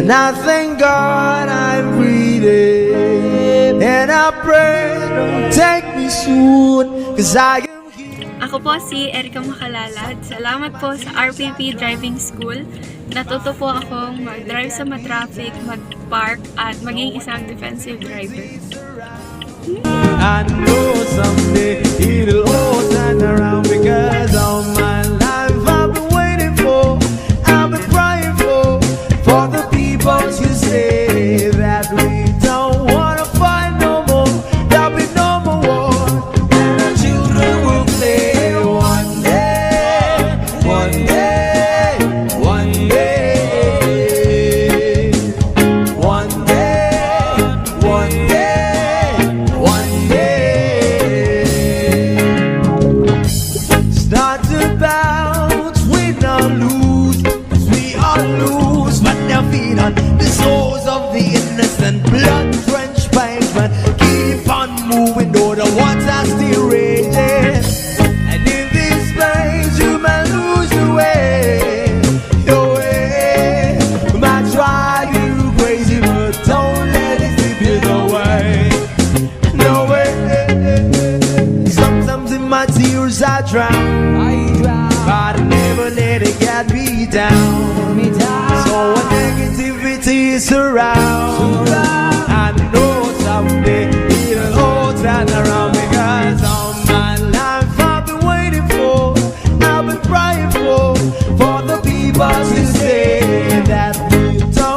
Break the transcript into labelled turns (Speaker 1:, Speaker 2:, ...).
Speaker 1: And I thank God I'm breathing, and I pray don't take me soon, 'cause I am here.
Speaker 2: Ako po si Erica Makalalad. Salamat po sa RPP Driving School. Natuto po akong mag-drive sa matraffic, mag-park, at maging isang defensive driver.
Speaker 1: I know someday it'll all turn around, because all my life I've been waiting for, I've been crying for the people who say that we don't wanna fight no more, there'll be no more war, and our children will play one day, one day, one day, one day, one day, one day. Start to bounce, we not lose, 'cause we are loose, but they're feed on the souls of the innocent, blood-drenched pavement. Keep on moving, though the water's still raging. And in this place, you might lose your way, your way. Might drive you crazy, but don't let it slip you away, no way. Sometimes in my tears I drown, but I never let it get me down. So when negativity is around,